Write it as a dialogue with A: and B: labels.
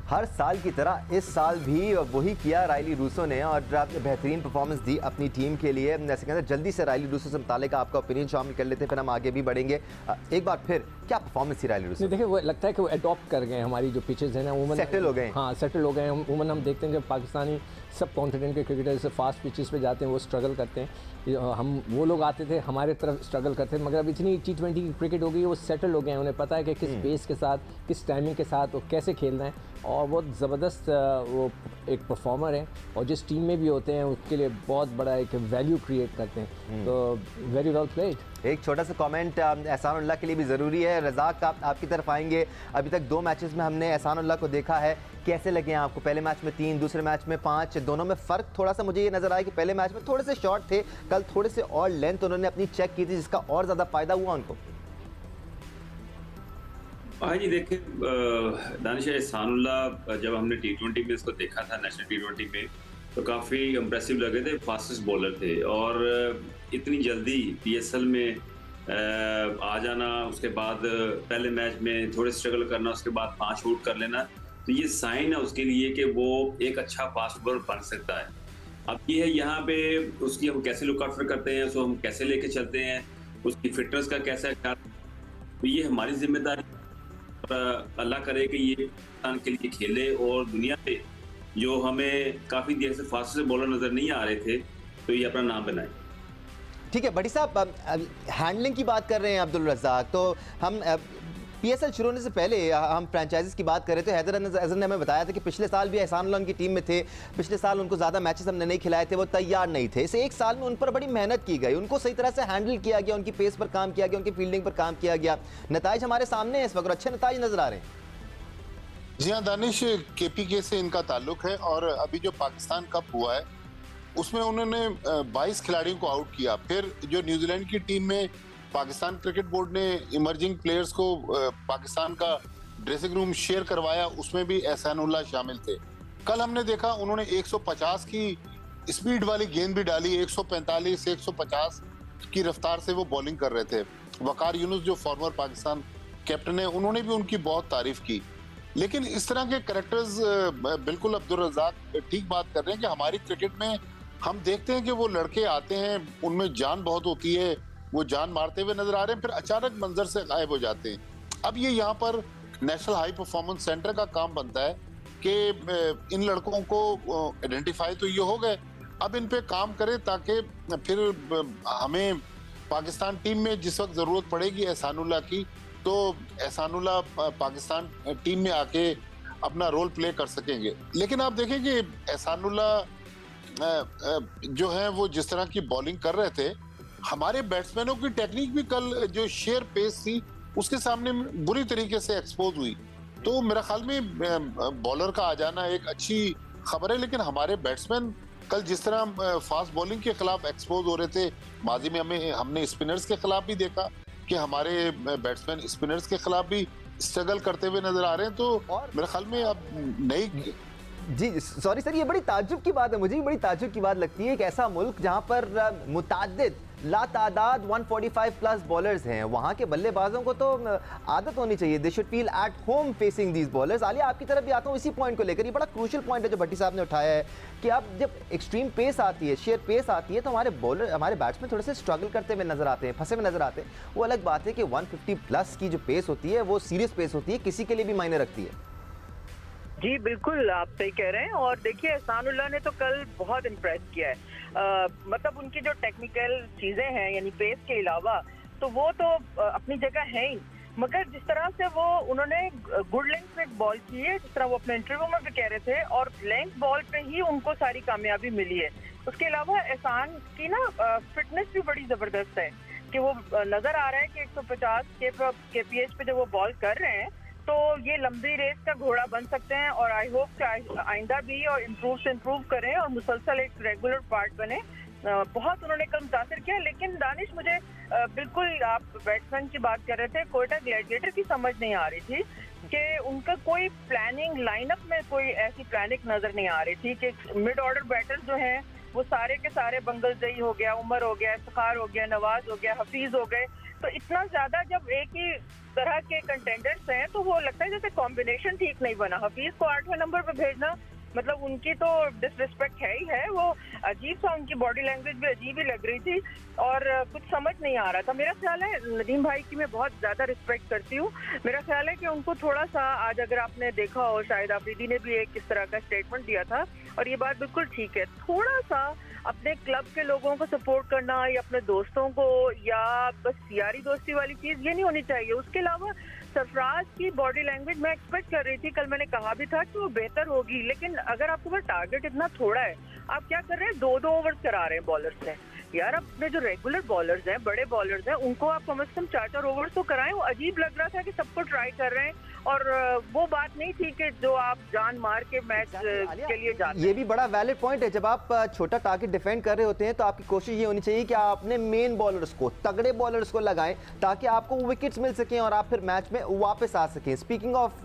A: हर साल की तरह इस साल भी वही किया रायली रूसो ने और बेहतरीन परफॉर्मेंस दी अपनी टीम के लिए। जैसे कहते हैं जल्दी से रायली रूसो से मुतालिक आपका ओपिनियन शामिल कर लेते हैं, फिर हम आगे भी बढ़ेंगे। एक बार फिर क्या परफॉर्मेंस थी रायली रूसो?
B: देखिए, वो लगता है कि वो अडॉप्ट कर गए हमारी जो पिचेस हैं ना, उमन
A: सेटल हो गए।
B: हाँ, सेटल हो गए। उमन हम देखते हैं कि पाकिस्तानी सब कॉन्टिनेंट के क्रिकेटर से फास्ट पिचेस पे जाते हैं, वो स्ट्रगल करते हैं। हम वो लोग आते थे हमारे तरफ स्ट्रगल करते थे, मगर अब इतनी T20 की क्रिकेट हो गई है, वो सेटल हो गए हैं। उन्हें पता है कि किस पेस के साथ, किस टाइमिंग के साथ वो कैसे खेलना है, और बहुत ज़बरदस्त वो एक परफॉर्मर है, और जिस टीम में भी होते हैं उसके लिए बहुत बड़ा एक वैल्यू क्रिएट करते हैं। तो वेरी वेल प्लेड।
A: एक छोटा सा कमेंट एहसानुल्लाह के लिए भी ज़रूरी है। रज़ाक आपकी तरफ आएंगे। अभी तक 2 मैचेस में हमने एहसानुल्लाह को देखा है, कैसे लगे हैं आपको? पहले मैच में 3, दूसरे मैच में 5, दोनों में फ़र्क थोड़ा सा मुझे ये नज़र आया कि पहले मैच में थोड़े से शॉर्ट थे, कल थोड़े से और लेंथ उन्होंने अपनी चेक की थी, जिसका और ज़्यादा फ़ायदा हुआ उनको।
C: हाँ जी, देखिए दानिश एहसानुल्लाह जब हमने T20 में इसको देखा था, नेशनल T20 में, तो काफ़ी इम्प्रेसिव लगे थे। फास्टेस्ट बॉलर थे, और इतनी जल्दी PSL में आ जाना, उसके बाद पहले मैच में थोड़े स्ट्रगल करना, उसके बाद 5 आउट कर लेना, तो ये साइन है उसके लिए कि वो एक अच्छा फास्ट बॉलर बन सकता है। अब ये है यहाँ पे उसकी हम कैसे लुक आउट करते हैं, उसको हम कैसे लेके चलते हैं, उसकी फिटनेस का कैसा ख्याल, तो ये हमारी जिम्मेदारी। अल्लाह करे कि ये पाकिस्तान के लिए खेले और दुनिया पे जो हमें काफ़ी देर से फास्टेस्ट बॉलर नज़र नहीं आ रहे थे, तो ये अपना नाम बनाए।
A: ठीक है बड़ी साहब, हैंडलिंग की बात कर रहे हैं अब्दुल रज़ाक, तो हम PSL शुरू होने से पहले हम फ्रेंचाइजीज की बात कर रहे थे। हैदर अज़हर ने हमें बताया था कि पिछले साल भी एहसानुल्लाह उनकी टीम में थे, पिछले साल उनको ज़्यादा मैचेस हमने नहीं खिलाए थे, वो तैयार नहीं थे। इसे एक साल में उन पर बड़ी मेहनत की गई, उनको सही तरह से हैंडल किया गया, उनकी पेस पर काम किया गया, उनकी फील्डिंग पर काम किया गया। नताइज हमारे सामने हैं इस वक्त, अच्छे नताइज नज़र आ रहे हैं।
D: जी हाँ दानिश, KPK से इनका ताल्लुक है, और अभी जो पाकिस्तान कप हुआ है उसमें उन्होंने 22 खिलाड़ियों को आउट किया। फिर जो न्यूजीलैंड की टीम में पाकिस्तान क्रिकेट बोर्ड ने इमर्जिंग प्लेयर्स को पाकिस्तान का ड्रेसिंग रूम शेयर करवाया, उसमें भी एहसानुल्लाह शामिल थे। कल हमने देखा उन्होंने 150 की स्पीड वाली गेंद भी डाली, 145 150 की रफ्तार से वो बॉलिंग कर रहे थे। वकार यूनुस जो फॉर्मर पाकिस्तान कैप्टन है, उन्होंने भी उनकी बहुत तारीफ की। लेकिन इस तरह के कैरेक्टर्स, बिल्कुल अब्दुल रज़ाक ठीक बात कर रहे हैं कि हमारी क्रिकेट में हम देखते हैं कि वो लड़के आते हैं, उनमें जान बहुत होती है, वो जान मारते हुए नजर आ रहे हैं, फिर अचानक मंजर से गायब हो जाते हैं। अब ये यहाँ पर नेशनल हाई परफॉर्मेंस सेंटर का काम बनता है कि इन लड़कों को आइडेंटिफाई तो ये हो गए, अब इन पे काम करें ताकि फिर हमें पाकिस्तान टीम में जिस वक्त जरूरत पड़ेगी एहसानुल्लाह की, तो एहसानुल्लाह पाकिस्तान टीम में आके अपना रोल प्ले कर सकेंगे। लेकिन आप देखें कि एहसानुल्लाह जो है वो जिस तरह की बॉलिंग कर रहे थे, हमारे बैट्समैनों की टेक्निक भी कल जो शेयर पेस थी उसके सामने बुरी तरीके से एक्सपोज हुई। तो मेरा ख्याल में बॉलर का आ जाना एक अच्छी खबर है, लेकिन हमारे बैट्समैन कल जिस तरह फास्ट बॉलिंग के खिलाफ एक्सपोज हो रहे थे, माजी में हमने स्पिनर्स के खिलाफ भी देखा कि हमारे बैट्समैन स्पिनर्स के खिलाफ भी स्ट्रगल करते हुए नजर आ रहे हैं। तो मेरे ख्याल में अब नई
A: जी सॉरी सर, ये बड़ी ताज्जुब की बात है, मुझे भी बड़ी ताज्जुब की बात लगती है। एक ऐसा मुल्क जहां पर मुताद्दिद लातादाद 145 प्लस बॉलर्स हैं, वहां के बल्लेबाजों को तो आदत होनी चाहिए, they should feel at home facing these bowlers. Alia आपकी तरफ भी आता हूँ इसी पॉइंट को लेकर, ये बड़ा क्रूशियल पॉइंट है जो भट्टी साहब ने उठाया है कि अब जब एक्सट्रीम पेस आती है, शेयर पेस आती है, तो हमारे बॉलर, हमारे बैट्समैन थोड़े से स्ट्रगल करते हुए नजर आते हैं, फंसे हुए नजर आते हैं। वो अलग बात है कि 150 प्लस की जो पेस होती है वो सीरियस पेस होती है, किसी के लिए भी मायने रखती है।
E: जी बिल्कुल, आप सही कह रहे हैं। और देखिए एहसानुल्लाह ने तो कल बहुत इम्प्रेस किया है, मतलब उनकी जो टेक्निकल चीज़ें हैं यानी पेस के अलावा, तो वो तो अपनी जगह है ही, मगर जिस तरह से वो उन्होंने गुड लेंथ पे बॉल की है, जिस तरह वो अपने इंटरव्यू में भी कह रहे थे, और लेंथ बॉल पे ही उनको सारी कामयाबी मिली है। उसके अलावा एहसान की ना फिटनेस भी बड़ी ज़बरदस्त है कि वो नज़र आ रहा है कि 150 के PH पे जब वो बॉल कर रहे हैं तो ये लंबी रेस का घोड़ा बन सकते हैं। और आई होप कि आइंदा भी और इम्प्रूव से इम्प्रूव करें और मुसलसल एक रेगुलर पार्ट बने। बहुत उन्होंने कल मुतासर किया। लेकिन दानिश, मुझे बिल्कुल आप बैट्समैन की बात कर रहे थे, कोयटा ग्लैडिएटर की समझ नहीं आ रही थी कि उनका कोई प्लानिंग, लाइनअप में कोई ऐसी प्लानिंग नजर नहीं आ रही थी कि मिड ऑर्डर बैटर जो हैं वो सारे के सारे, बंगल जई हो गया, उमर हो गया, इफ्तिखार हो गया, नवाज हो गया, हफीज हो गए, तो इतना ज्यादा जब एक ही तरह के कंटेंडर्स हैं तो वो लगता है जैसे कॉम्बिनेशन ठीक नहीं बना। हफीज को 8वें नंबर पे भेजना मतलब उनकी तो डिसरिस्पेक्ट है ही है। वो अजीब सा, उनकी बॉडी लैंग्वेज भी अजीब ही लग रही थी और कुछ समझ नहीं आ रहा था। मेरा ख्याल है नदीम भाई की मैं बहुत ज्यादा रिस्पेक्ट करती हूँ। मेरा ख्याल है कि उनको थोड़ा सा, आज अगर आपने देखा हो, शायद आफरीदी ने भी एक इस तरह का स्टेटमेंट दिया था और ये बात बिल्कुल ठीक है, थोड़ा सा अपने क्लब के लोगों को सपोर्ट करना या अपने दोस्तों को, या बस यारी दोस्ती वाली चीज ये नहीं होनी चाहिए। उसके अलावा सरफराज की बॉडी लैंग्वेज मैं एक्सपेक्ट कर रही थी, कल मैंने कहा भी था कि वो बेहतर होगी, लेकिन अगर आपके पास टारगेट इतना थोड़ा है, आप क्या कर रहे हैं, 2-2 ओवर्स करा रहे हैं बॉलर्स से। यार अपने जो रेगुलर बॉलर्स हैं, बड़े बॉलर्स हैं, उनको आप कम से कम 4-4 ओवर्स तो कराएं। वो अजीब लग रहा था कि सबको ट्राई कर रहे हैं और वो बात नहीं थी कि जो आप जान मार के मैच के लिए जाते हैं।
A: ये भी बड़ा वैलिड पॉइंट है। जब आप छोटा टारगेट डिफेंड कर रहे होते हैं तो आपकी कोशिश ये होनी चाहिए कि आप अपने मेन बॉलर्स को, तगड़े बॉलर्स को लगाएं ताकि आपको विकेट्स मिल सकें और आप फिर मैच में वापस आ सकें। Speaking of